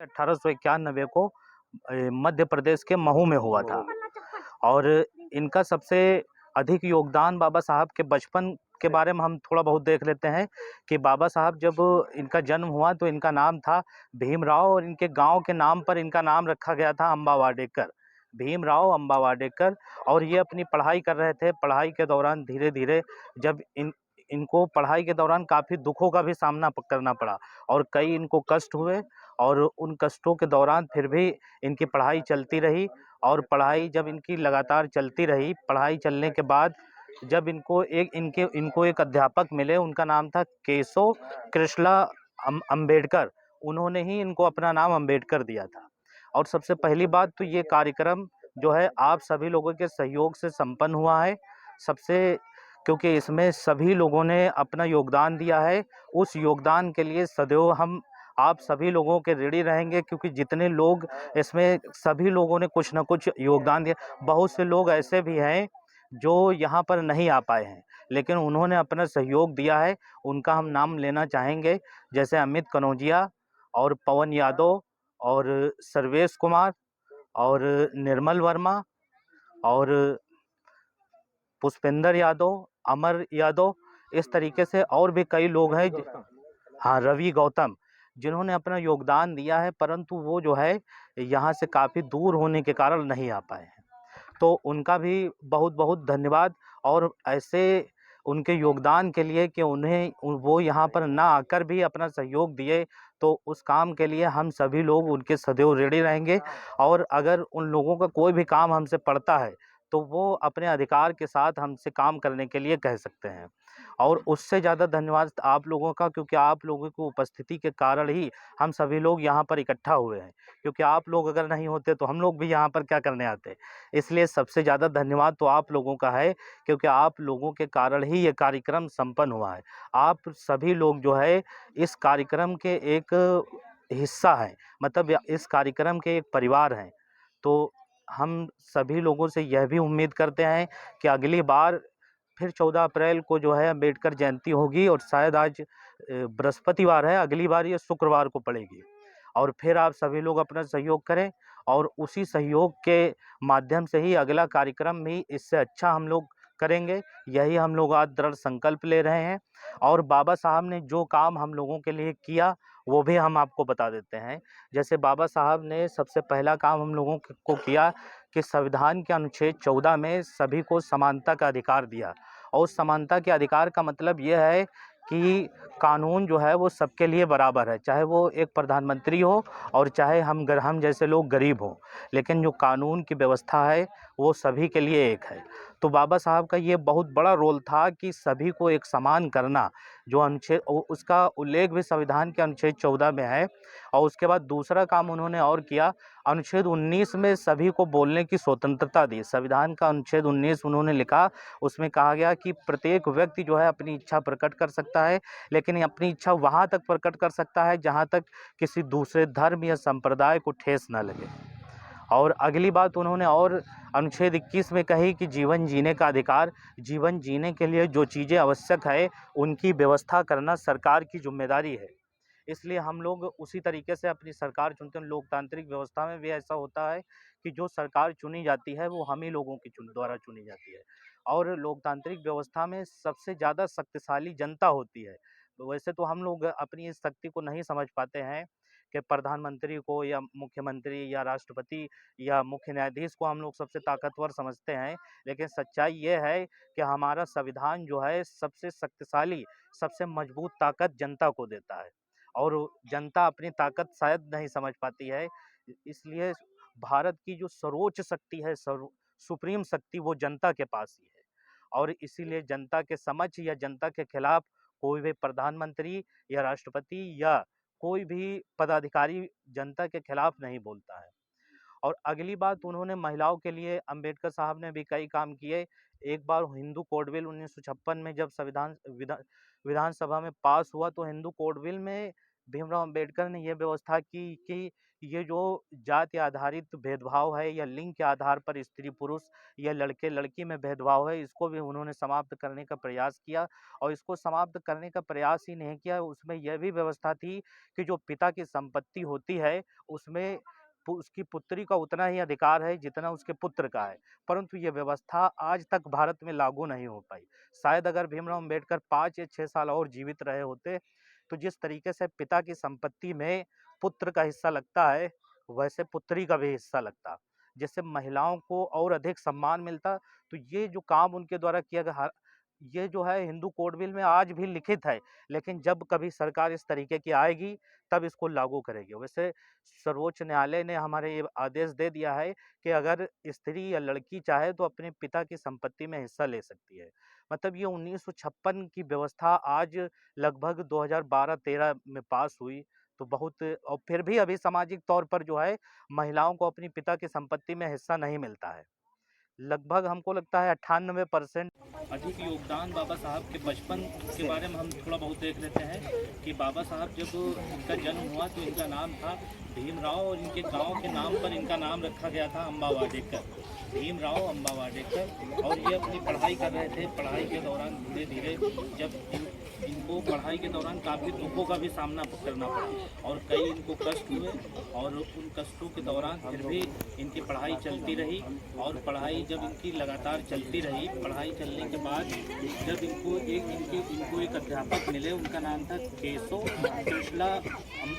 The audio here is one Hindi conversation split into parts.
1891 को मध्य प्रदेश के महू में हुआ था। और इनका सबसे अधिक योगदान बाबा साहब के बचपन के बारे में हम थोड़ा बहुत देख लेते हैं कि बाबा साहब जब इनका जन्म हुआ तो इनका नाम था भीमराव, और इनके गांव के नाम पर इनका नाम रखा गया था अम्बा वाडेकर, भीमराव अम्बा वाडेकर। और ये अपनी पढ़ाई कर रहे थे। पढ़ाई के दौरान धीरे धीरे जब इनको पढ़ाई के दौरान काफ़ी दुखों का भी सामना करना पड़ा और कई इनको कष्ट हुए, और उन कष्टों के दौरान फिर भी इनकी पढ़ाई चलती रही। और पढ़ाई जब इनकी लगातार चलती रही, पढ़ाई चलने के बाद जब इनको एक अध्यापक मिले, उनका नाम था केशव कृष्णा अंबेडकर। उन्होंने ही इनको अपना नाम अंबेडकर दिया था। और सबसे पहली बात तो ये कार्यक्रम जो है आप सभी लोगों के सहयोग से संपन्न हुआ है। सबसे क्योंकि इसमें सभी लोगों ने अपना योगदान दिया है। उस योगदान के लिए सदैव हम आप सभी लोगों के ऋणी रहेंगे, क्योंकि जितने लोग इसमें सभी लोगों ने कुछ ना कुछ योगदान दिया। बहुत से लोग ऐसे भी हैं जो यहाँ पर नहीं आ पाए हैं, लेकिन उन्होंने अपना सहयोग दिया है। उनका हम नाम लेना चाहेंगे, जैसे अमित कनौजिया और पवन यादव और सर्वेश कुमार और निर्मल वर्मा और पुष्पेंद्र यादव, अमर यादव, इस तरीके से और भी कई लोग हैं। हाँ, रवि गौतम, जिन्होंने अपना योगदान दिया है, परंतु वो जो है यहाँ से काफ़ी दूर होने के कारण नहीं आ पाए हैं। तो उनका भी बहुत बहुत धन्यवाद। और ऐसे उनके योगदान के लिए कि वो यहाँ पर ना आकर भी अपना सहयोग दिए, तो उस काम के लिए हम सभी लोग उनके सदैव ऋणी रहेंगे। और अगर उन लोगों का कोई भी काम हमसे पड़ता है तो वो अपने अधिकार के साथ हमसे काम करने के लिए कह सकते हैं। और उससे ज़्यादा धन्यवाद आप लोगों का, क्योंकि आप लोगों की उपस्थिति के कारण ही हम सभी लोग यहाँ पर इकट्ठा हुए हैं। क्योंकि आप लोग अगर नहीं होते तो हम लोग भी यहाँ पर क्या करने आते। इसलिए सबसे ज़्यादा धन्यवाद तो आप लोगों का है, क्योंकि आप लोगों के कारण ही ये कार्यक्रम संपन्न हुआ है। आप सभी लोग जो है इस कार्यक्रम के एक हिस्सा हैं, मतलब इस कार्यक्रम के एक परिवार हैं। तो हम सभी लोगों से यह भी उम्मीद करते हैं कि अगली बार फिर 14 अप्रैल को जो है अम्बेडकर जयंती होगी, और शायद आज बृहस्पतिवार है, अगली बार ये शुक्रवार को पड़ेगी। और फिर आप सभी लोग अपना सहयोग करें, और उसी सहयोग के माध्यम से ही अगला कार्यक्रम भी इससे अच्छा हम लोग करेंगे। यही हम लोग आज दृढ़ संकल्प ले रहे हैं। और बाबा साहब ने जो काम हम लोगों के लिए किया वो भी हम आपको बता देते हैं। जैसे बाबा साहब ने सबसे पहला काम हम लोगों को किया कि संविधान के अनुच्छेद 14 में सभी को समानता का अधिकार दिया। और उस समानता के अधिकार का मतलब ये है कि कानून जो है वो सबके लिए बराबर है, चाहे वो एक प्रधानमंत्री हो और चाहे हम जैसे लोग गरीब हों, लेकिन जो कानून की व्यवस्था है वो सभी के लिए एक है। तो बाबा साहब का ये बहुत बड़ा रोल था कि सभी को एक समान करना, जो अनुच्छेद उसका उल्लेख भी संविधान के अनुच्छेद 14 में है। और उसके बाद दूसरा काम उन्होंने और किया, अनुच्छेद 19 में सभी को बोलने की स्वतंत्रता दी। संविधान का अनुच्छेद 19 उन्होंने लिखा, उसमें कहा गया कि प्रत्येक व्यक्ति जो है अपनी इच्छा प्रकट कर सकता है, लेकिन अपनी इच्छा वहाँ तक प्रकट कर सकता है जहाँ तक किसी दूसरे धर्म या संप्रदाय को ठेस न लगे। और अगली बात उन्होंने और अनुच्छेद 21 में कही कि जीवन जीने का अधिकार, जीवन जीने के लिए जो चीज़ें आवश्यक है उनकी व्यवस्था करना सरकार की जिम्मेदारी है। इसलिए हम लोग उसी तरीके से अपनी सरकार चुनते हैं। लोकतांत्रिक व्यवस्था में भी ऐसा होता है कि जो सरकार चुनी जाती है वो हम ही लोगों की द्वारा चुनी जाती है। और लोकतांत्रिक व्यवस्था में सबसे ज़्यादा शक्तिशाली जनता होती है। वैसे तो हम लोग अपनी इस शक्ति को नहीं समझ पाते हैं कि प्रधानमंत्री को या मुख्यमंत्री या राष्ट्रपति या मुख्य न्यायाधीश को हम लोग सबसे ताकतवर समझते हैं, लेकिन सच्चाई ये है कि हमारा संविधान जो है सबसे शक्तिशाली, सबसे मजबूत ताकत जनता को देता है। और जनता अपनी ताकत शायद नहीं समझ पाती है। इसलिए भारत की जो सर्वोच्च शक्ति है, सुप्रीम शक्ति, वो जनता के पास ही है। और इसीलिए जनता के समक्ष या जनता के खिलाफ कोई भी प्रधानमंत्री या राष्ट्रपति या कोई भी पदाधिकारी जनता के खिलाफ नहीं बोलता है। और अगली बात, उन्होंने महिलाओं के लिए अंबेडकर साहब ने भी कई काम किए। एक बार हिंदू कोड बिल 1956 में जब विधानसभा में पास हुआ, तो हिंदू कोड बिल में भीमराव अंबेडकर ने यह व्यवस्था की कि ये जो जाति आधारित भेदभाव है या लिंग के आधार पर स्त्री पुरुष या लड़के लड़की में भेदभाव है, इसको भी उन्होंने समाप्त करने का प्रयास किया। और इसको समाप्त करने का प्रयास ही नहीं किया, उसमें यह भी व्यवस्था थी कि जो पिता की संपत्ति होती है उसमें उसकी पुत्री का उतना ही अधिकार है जितना उसके पुत्र का है। परंतु ये व्यवस्था आज तक भारत में लागू नहीं हो पाई। शायद अगर भीमराव अंबेडकर 5 या 6 साल और जीवित रहे होते तो जिस तरीके से पिता की संपत्ति में पुत्र का हिस्सा लगता है, वैसे पुत्री का भी हिस्सा लगता, जिससे महिलाओं को और अधिक सम्मान मिलता। तो ये जो काम उनके द्वारा किया गया, ये जो है हिंदू कोड बिल में आज भी लिखित है, लेकिन जब कभी सरकार इस तरीके की आएगी तब इसको लागू करेगी। वैसे सर्वोच्च न्यायालय ने हमारे ये आदेश दे दिया है कि अगर स्त्री या लड़की चाहे तो अपने पिता की संपत्ति में हिस्सा ले सकती है। मतलब ये 1956 की व्यवस्था आज लगभग 2012-13 में पास हुई, तो बहुत, और फिर भी अभी सामाजिक तौर पर जो है महिलाओं को अपनी पिता की संपत्ति में हिस्सा नहीं मिलता है। लगभग हमको लगता है 98% अधिक योगदान बाबा साहब के बचपन के बारे में हम थोड़ा बहुत देख लेते हैं कि बाबा साहब जब इनका जन्म हुआ तो इनका नाम था भीमराव, और इनके गांव के नाम पर इनका नाम रखा गया था अम्बा वाडेकर, भीमराव अम्बा वाडेकर। और ये अपनी पढ़ाई कर रहे थे। पढ़ाई के दौरान धीरे धीरे जब इनको पढ़ाई के दौरान काफ़ी दुखों का भी सामना करना पड़ा और कई इनको कष्ट हुए, और उन कष्टों के दौरान फिर भी इनकी पढ़ाई चलती रही। और पढ़ाई जब इनकी लगातार चलती रही, पढ़ाई चलने के बाद जब इनको एक अध्यापक मिले, उनका नाम था केशव कृष्णा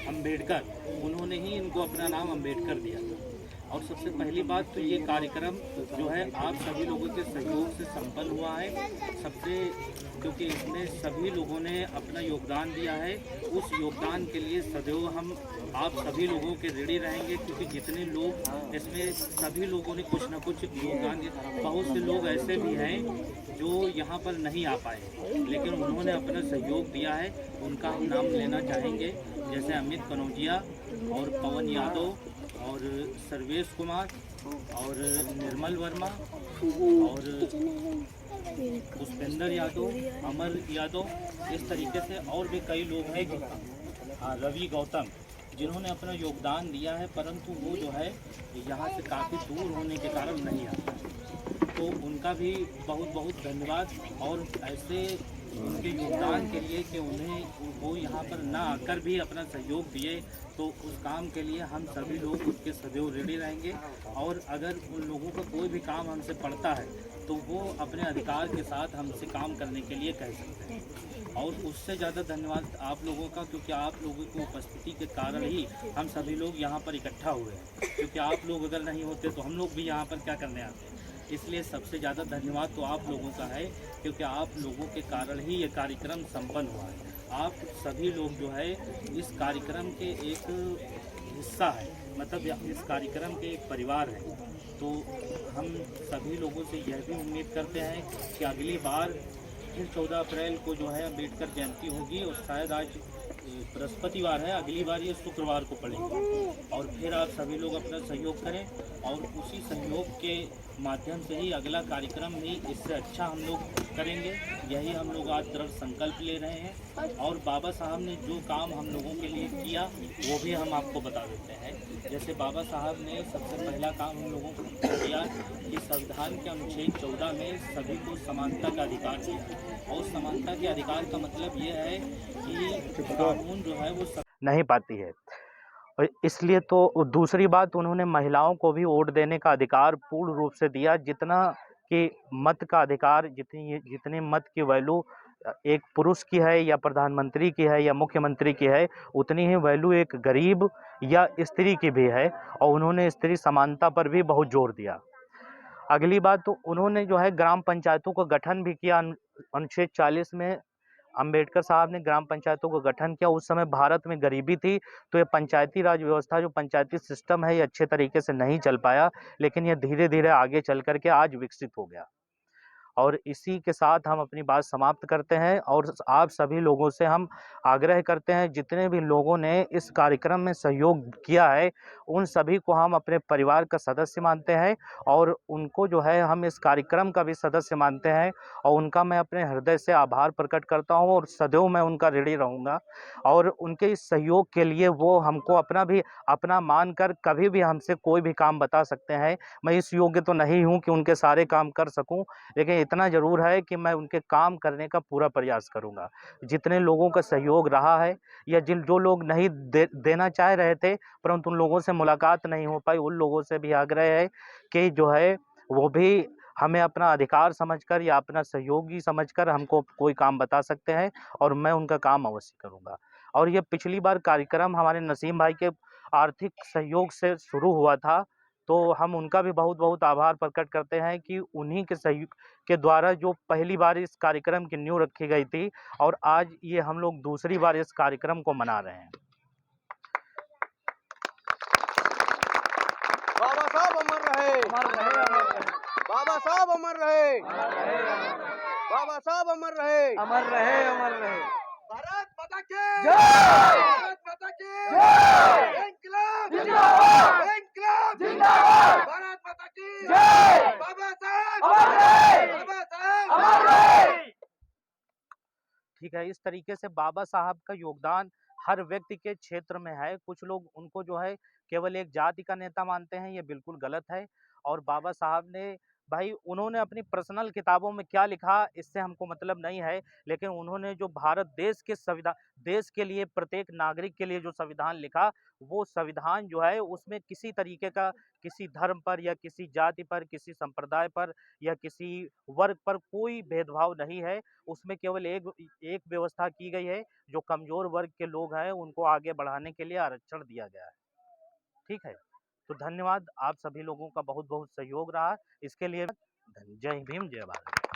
अम्बेडकर, उन्होंने ही इनको अपना नाम अम्बेडकर दिया। और सबसे पहली बात तो ये कार्यक्रम जो है आप सभी लोगों के सहयोग से संपन्न हुआ है, क्योंकि इसमें सभी लोगों ने अपना योगदान दिया है। उस योगदान के लिए सदैव हम आप सभी लोगों के ऋणी रहेंगे, क्योंकि जितने लोग इसमें सभी लोगों ने कुछ ना कुछ योगदान दिया। बहुत से लोग ऐसे भी हैं जो यहाँ पर नहीं आ पाए, लेकिन उन्होंने अपना सहयोग दिया है, उनका हम नाम लेना चाहेंगे, जैसे अमित कनौजिया और पवन यादव और सर्वेश कुमार और निर्मल वर्मा और पुष्पेंद्र यादव, अमर यादव, इस तरीके से और भी कई लोग हैं, रवि गौतम, जिन्होंने अपना योगदान दिया है, परंतु वो जो है यहाँ से काफ़ी दूर होने के कारण नहीं आता। तो उनका भी बहुत बहुत धन्यवाद। और ऐसे उनके योगदान के लिए कि वो यहाँ पर ना आकर भी अपना सहयोग दिए, तो उस काम के लिए हम सभी लोग उसके सदैव ऋणी रहेंगे। और अगर उन लोगों का कोई भी काम हमसे पड़ता है तो वो अपने अधिकार के साथ हमसे काम करने के लिए कह सकते हैं। और उससे ज़्यादा धन्यवाद आप लोगों का, क्योंकि आप लोगों की उपस्थिति के कारण ही हम सभी लोग यहाँ पर इकट्ठा हुए हैं, क्योंकि आप लोग अगर नहीं होते तो हम लोग भी यहाँ पर क्या करने आते। इसलिए सबसे ज़्यादा धन्यवाद तो आप लोगों का है, क्योंकि आप लोगों के कारण ही ये कार्यक्रम संपन्न हुआ है। आप सभी लोग जो है इस कार्यक्रम के एक हिस्सा है, मतलब इस कार्यक्रम के एक परिवार है। तो हम सभी लोगों से यह भी उम्मीद करते हैं कि अगली बार फिर 14 अप्रैल को जो है अम्बेडकर जयंती होगी, और शायद आज बृहस्पतिवार है, अगली बार ये शुक्रवार को पड़ेगी। और फिर आप सभी लोग अपना सहयोग करें, और उसी सहयोग के माध्यम से ही अगला कार्यक्रम भी इससे अच्छा हम लोग करेंगे। यही हम लोग आज दृढ़ संकल्प ले रहे हैं। और बाबा साहब ने जो काम हम लोगों के लिए किया वो भी हम आपको बता देते हैं। जैसे बाबा साहब ने सबसे पहला काम हम लोगों को किया कि संविधान के अनुच्छेद 14 में सभी को समानता का अधिकार दिया। और समानता के अधिकार का मतलब ये है कि कानून जो है वो नहीं पाती है। और इसलिए तो दूसरी बात, उन्होंने महिलाओं को भी वोट देने का अधिकार पूर्ण रूप से दिया। जितना कि मत का अधिकार, जितनी मत की वैल्यू एक पुरुष की है या प्रधानमंत्री की है या मुख्यमंत्री की है, उतनी ही वैल्यू एक गरीब या स्त्री की भी है। और उन्होंने स्त्री समानता पर भी बहुत जोर दिया। अगली बात, तो उन्होंने जो है ग्राम पंचायतों का गठन भी किया। अनुच्छेद 40 में अंबेडकर साहब ने ग्राम पंचायतों का गठन किया। उस समय भारत में गरीबी थी, तो ये पंचायती राज व्यवस्था, जो पंचायती सिस्टम है, ये अच्छे तरीके से नहीं चल पाया, लेकिन ये धीरे धीरे आगे चल करके आज विकसित हो गया। और इसी के साथ हम अपनी बात समाप्त करते हैं और आप सभी लोगों से हम आग्रह करते हैं, जितने भी लोगों ने इस कार्यक्रम में सहयोग किया है, उन सभी को हम अपने परिवार का सदस्य मानते हैं और उनको जो है हम इस कार्यक्रम का भी सदस्य मानते हैं और उनका मैं अपने हृदय से आभार प्रकट करता हूँ और सदैव मैं उनका ऋणी रहूँगा। और उनके इस सहयोग के लिए वो हमको अपना मानकर कभी भी हमसे कोई भी काम बता सकते हैं। मैं इस योग्य तो नहीं हूँ कि उनके सारे काम कर सकूँ, लेकिन इतना ज़रूर है कि मैं उनके काम करने का पूरा प्रयास करूँगा। जितने लोगों का सहयोग रहा है या जो लोग नहीं देना चाह रहे थे, परंतु उन लोगों से मुलाकात नहीं हो पाई, उन लोगों से भी आग्रह है कि जो है वो भी हमें अपना अधिकार समझकर या अपना सहयोगी समझकर हमको कोई काम बता सकते हैं और मैं उनका काम अवश्य करूँगा। और ये पिछली बार कार्यक्रम हमारे नसीम भाई के आर्थिक सहयोग से शुरू हुआ था, तो हम उनका भी बहुत-बहुत आभार प्रकट करते हैं कि उन्हीं के सहयोग के द्वारा जो पहली बार इस कार्यक्रम की नींव रखी गई थी और आज ये हम लोग दूसरी बार इस कार्यक्रम को मना रहे हैं। बाबा साहब अमर रहे, बाबा साहब अमर रहे, बाबा साहब अमर रहे, भारत माता की जय, भारत माता की जय, इंकलाब जिंदाबाद, इंकलाब जिंदाबाद, भारत माता की जय, बाबा साहब अमर रहे, बाबा साहब अमर रहे। ठीक है, इस तरीके से बाबा साहब का योगदान हर व्यक्ति के क्षेत्र में है। कुछ लोग उनको जो है केवल एक जाति का नेता मानते हैं, ये बिल्कुल गलत है। और बाबा साहब ने भाई उन्होंने अपनी पर्सनल किताबों में क्या लिखा इससे हमको मतलब नहीं है, लेकिन उन्होंने जो भारत देश के देश के लिए प्रत्येक नागरिक के लिए जो संविधान लिखा, वो संविधान जो है उसमें किसी तरीके का किसी धर्म पर या किसी जाति पर, किसी संप्रदाय पर या किसी वर्ग पर कोई भेदभाव नहीं है। उसमें केवल एक एक व्यवस्था की गई है, जो कमज़ोर वर्ग के लोग हैं, उनको आगे बढ़ाने के लिए आरक्षण दिया गया है। ठीक है? तो धन्यवाद, आप सभी लोगों का बहुत-बहुत सहयोग रहा। इसके लिए जय भीम, जय भारत।